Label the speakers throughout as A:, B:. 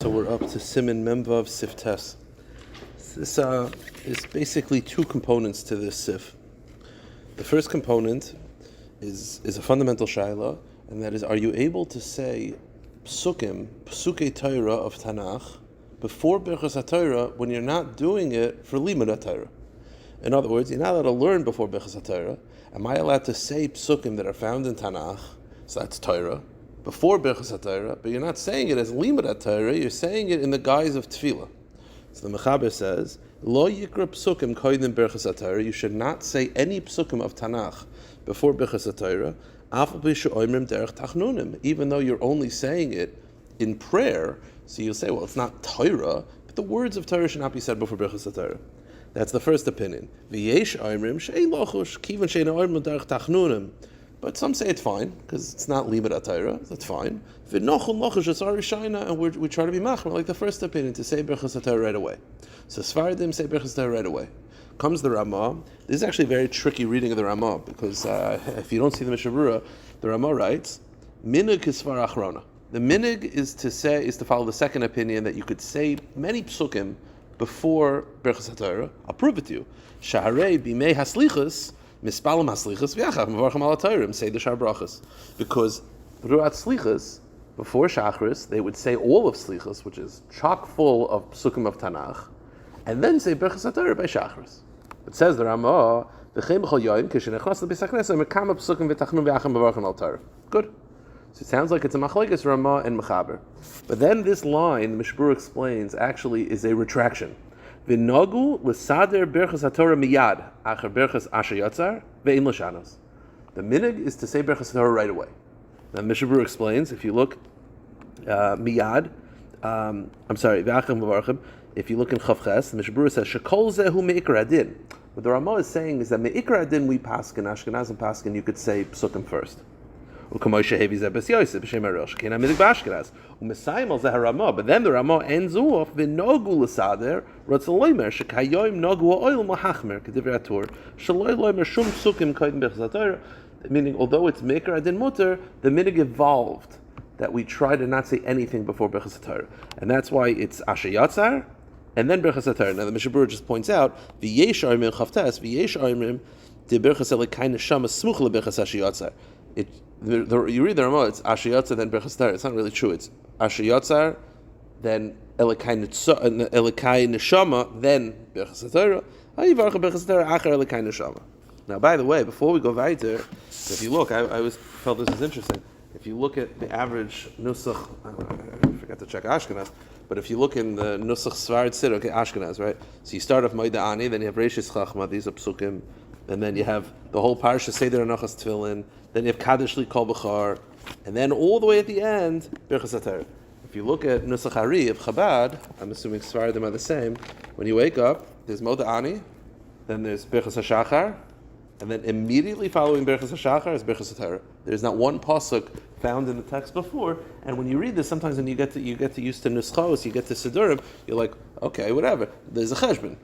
A: So we're up to Siman Memvav Siftes. This is basically two components to this Sif. The first component is a fundamental shaila, and that is: are you able to say Psukei Torah of Tanakh before Birchas HaTorah when you're not doing it for Limud HaTorah? In other words, you're not allowed to learn before Birchas HaTorah. Am I allowed to say Psukim that are found in Tanakh, so that's Torah, before Birchas HaTorah, but you're not saying it as Limud HaTorah, you're saying it in the guise of Tefillah? So the Mechaber says, Lo Yikra Psukim Koydem Birchas HaTorah, you should not say any Psukim of Tanakh before Birchas HaTorah, Afal Pi She'omrim Derech Tachnunim, even though you're only saying it in prayer. So you'll say, well, it's not Torah, but the words of Torah should not be said before Birchas HaTorah. That's the first opinion. V'yesh Omrim She'ei Lochush Kivan She'ei Omrim Derech Tachnunim. But some say it's fine, because it's not Limud HaTorah, that's fine. V'nochun lochush asari shaina, and we try to be machmer, like the first opinion, to say Birchas HaTorah right away. So Sfardim say Birchas HaTorah right away. Comes the Ramah. This is actually a very tricky reading of the Ramah, because if you don't see the Mishnah Berurah, the Ramah writes, Minig kisvar achrona. The minig is to follow the second opinion, that you could say many psukim before Birchas HaTorah. I'll prove it to you. Shaharei bimei haslichas, Mispalam haslichas v'yachach mevarchim al ha'Torah, say the shar brachas, because throughout slichas before shachris they would say all of slichas, which is chock full of psukim of Tanakh, and then say Birchas HaTorah by shachris. It says the Ramah, v'chein b'chol yoyim kishenechnas l'beis hakneses mekama psukim v'tachnun v'yachim mevarchim al ha'Torah. Good. So it sounds like it's a machlekes Ramah and Mechaber, but then this line Mishnah Berurah explains actually is a retraction. V'nogu l'sader Birchas HaTorah miyad acher Birchas asher yatzar ve'in l'shanos. The minig is to say Birchas HaTorah right away. Now Mishnah Berurah explains, if you look miyad, v'achem v'varchim, if you look in Chavches, the Mishnah Berurah says shekol zehu me'ikar adin. What the Ramah is saying is that me'ikar adin we paskin, Ashkenaz and paskin, you could say psukim first. But then this Ramah ends off v'nogu l'sader ratzaloymer shekayoyim nogu ha'oil mahachmer k'divrei haTorah shaloi loymer shum psukim koydem Birchas HaTorah. Meaning, although it's meikar adin muter, the minig evolved that we try to not say anything before Birchas HaTorah, and that's why it's asher yatzar and then Birchas HaTorah. Now the Mishnah Berurah just points out v'yesh oimrim chavtes v'yesh oimrim de Birchas elikayin neshama smuch leBirchas asher yatzar. You read the Ramah, it's Asher Yatzar, then Birchas HaTorah. It's not really true. It's Asher Yatzar, then Elikai Neshama, then Birchas HaTorah. Birchas HaTorah, Acher Elikai Neshama. Now, by the way, before we go weiter, if you look, I always felt this is interesting. If you look at the average Nusach, I forgot to check Ashkenaz, but if you look in the Nusach Svard Siddur, okay, Ashkenaz, right? So you start off Moida Ani, then you have Reishis Chachma, these are Psukim, and then you have the whole parsha Seder Anachas Tefillin, then you have Kaddish Li Kol B'char, and then all the way at the end, Birchas HaTorah. If you look at Nusach Hari of Chabad, I'm assuming Sfardim are the same, when you wake up, there's Moda Ani, then there's Birchas HaShachar, and then immediately following Birchas HaShachar is Birchas HaTorah. There's not one pasuk found in the text before, and when you read this, sometimes when you get to used to Nuschos, you get to Sidurim, you're like, okay, whatever, there's a cheshbon.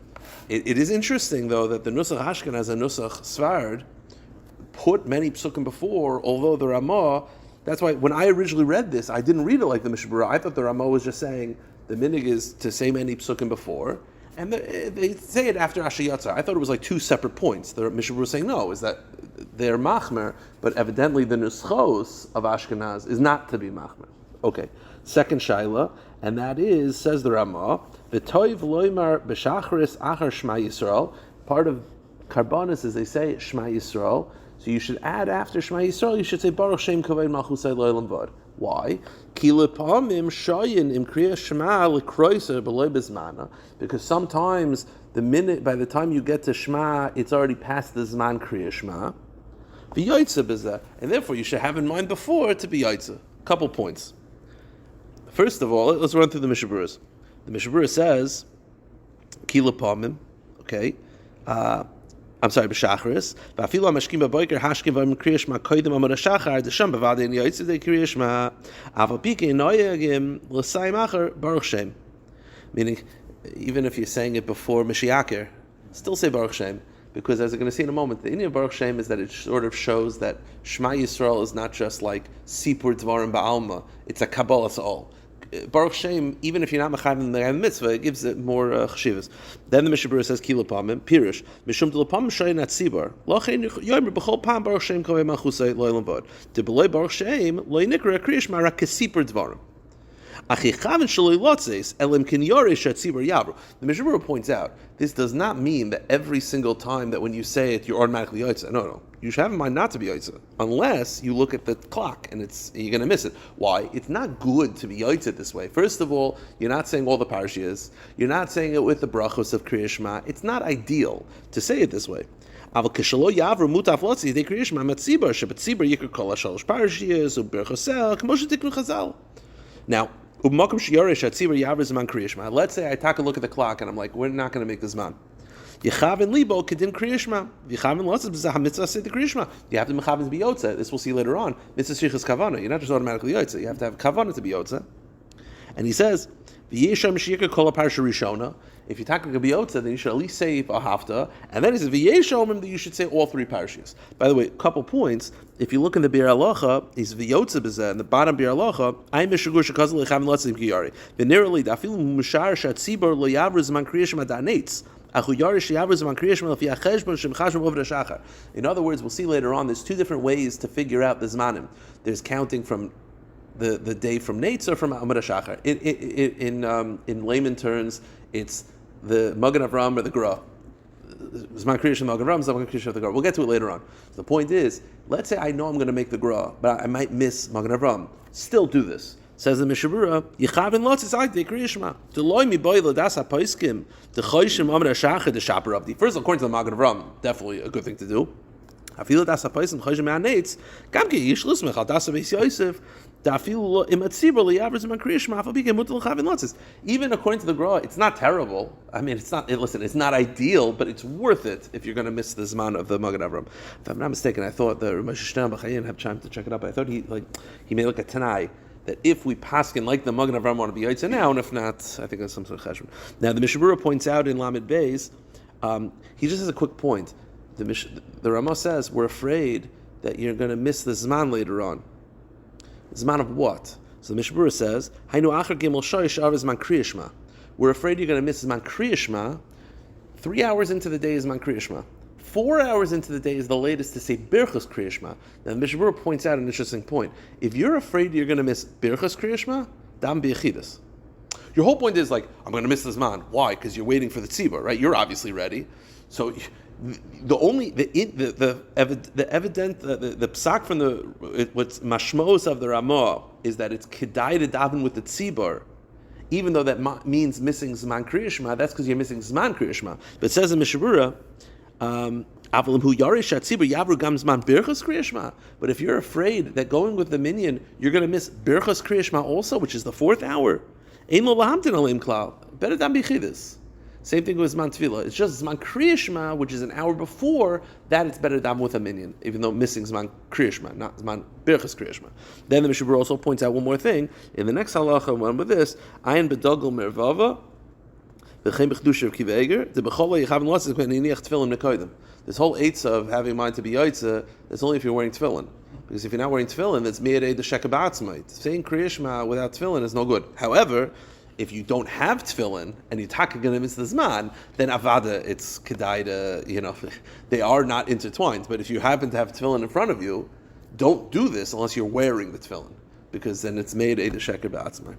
A: It is interesting, though, that the Nusach Ashkenaz and Nusach Svard put many psukim before, although the Ramah, that's why when I originally read this, I didn't read it like the Mishnah Berurah. I thought the Ramah was just saying the minig is to say many psukim before, and they say it after Asher Yatzar. I thought it was like two separate points. The Mishnah Berurah was saying, no, is that they're machmer, but evidently the Nuschos of Ashkenaz is not to be machmer. Okay, second shaila, and that is, says the Ramah, v'toiv loymar b'shachris achar Shema Yisrael. Part of Karbonis is they say Shema Yisrael, so you should add after Shema Yisrael, you should say Baruch Shem Kavod Malchusay Lo'olam Vod. Why? Ki lepamim shayin im kriya Shema lekroiser b'loy bezmana, because sometimes by the time you get to Shema, it's already past the Zman kriya Shema. V'yoytze b'zeh, and therefore you should have in mind before to be yoytze. Couple points. First of all, let's run through the Mishnah Berurah. The Mishnah Berurah says, Kila Pamim, okay, b'shachris, v'afilu ha'mashkim b'boiker hashkim v'am kriyash ma koydem amar ha'shachar, d'sham b'vadei niyoytze de kriyash ma, aval pike noyagim l'sayim achar Baruch Shem. Meaning, even if you're saying it before Mishiaker, still say Baruch Shem, because as we're going to see in a moment, the Indian Baruch Shem is that it sort of shows that Shema Yisrael is not just like Sipur Dvarim Ba'alma, it's a Kabbalah all. Baruch Shem, even if you're not mechayim the mitzvah, it gives it more chshivas. Then the Mishnah Berurah says kilapamim pirush mishum delapamim shayin at sibar lochein yomer b'chol pam Baruch Shem kovei malchusay lo ilam vod de beloy Baruch Shem lo yinikra kriyish mara kesipur dvarim. The Mishnah Berurah points out, this does not mean that every single time that when you say it, you're automatically yotze. No. You should have in mind not to be yotze, unless you look at the clock and you're going to miss it. Why? It's not good to be yotze this way. First of all, you're not saying all the parashiyas. You're not saying it with the brachos of Kriya Shema. It's not ideal to say it this way. Now, let's say I take a look at the clock and I'm like, we're not going to make this man. You have to mechavin to be yotze. This we'll see later on. Mitzvah shlichus kavana. You're not just automatically yotze. You have to have kavana to be yotze. And he says, if you take a biyotza, then you should at least say a hafta, and then he says v'yeshomim that you should say all three parashiyos. By the way, a couple points. If you look in the Bir Halacha, he's v'yotza b'zeh, in the bottom Bir Halacha, I mishugur shekazal lechavim lotzim kiyari. V'nerally dafilu mushar shatzibor lo yavru zman kriyashim adanetz. In other words, we'll see later on, there's two different ways to figure out the zmanim. There's counting from the day from Nates or from Amud HaShachar. In layman terms, it's the Magen Avram or the Gra. Zman Kriyash of Magen Avram, Zman Kriyash of the Gra. We'll get to it later on. So the point is, let's say I know I'm going to make the Gra, but I might miss Magen Avram. Still do this. Says the Mishnah Berurah, Yichavin lotzis ayde kriyishma. Deloy mi boy l'das hapoiskim. Dechoyshim Amud HaShachar the Shaper Rabbi. First, according to the Magen Avram, definitely a good thing to do. Afilu das hapoiskim choyshim me'anetz. Gam ki yishlus mechal das habeis Yosef. Even according to the Gra, it's not terrible. I mean, it's not ideal, but it's worth it if you're going to miss the Zman of the Magen Avram. If I'm not mistaken, I thought the Rosh Hashanah, I didn't have time to check it up. I thought he made like a Tanai that if we paskin like the Magen Avram want to be Yotze now, and if not, I think that's some sort of cheshbon. Now the Mishnah Berurah points out in Lamed Beis, he just has a quick point. The Ramah says we're afraid that you're going to miss the Zman later on. Zman of what? So the Mishnah Berurah says, "Hainu acher gimel shoyish av zman kriya shema." We're afraid you're going to miss zman kriya shema. 3 hours into the day is zman kriya shema. 4 hours into the day is the latest to say birchas kriya shema. Now the Mishnah Berurah points out an interesting point. If you're afraid you're going to miss birchas kriya shema, dam bi'echidus. Your whole point is like, I'm going to miss the zman. Why? Because you're waiting for the tzibur, right? You're obviously ready. So the psak from what's mashmos of the Ramah is that it's kedai to daven with the tzibur, even though that means missing zman kriya shema. That's because you're missing zman kriya shema. But it says in Mishnah Berurah, but if you're afraid that going with the minyan you're going to miss birchas kriya shema also, which is the 4th hour, better than bichidus. Same thing with Zman Tefillah. It's just Zman Kriya Shema, which is an hour before, that it's better than with a minyan, even though missing Zman Kriya Shema, not Zman Birchas Kriya Shema. Then the Mishnah Berurah also points out one more thing. In the next halacha, one with this, Ayin bedogel mervava, v'chem b'chdusha of kiveger, the b'chola yichavin lotzis when yiniach tefillin nekoidim. This whole eitzah of having mind to be yaitza, that's only if you're wearing tefillin. Because if you're not wearing tefillin, that's me'erei the shekabatzmait. Saying Kriya Shema without tefillin is no good. However, if you don't have tefillin and you're going to miss the zman, then avada, it's kedai to, they are not intertwined. But if you happen to have tefillin in front of you, don't do this unless you're wearing the tefillin, because then it's made a sheker ba'atzmai.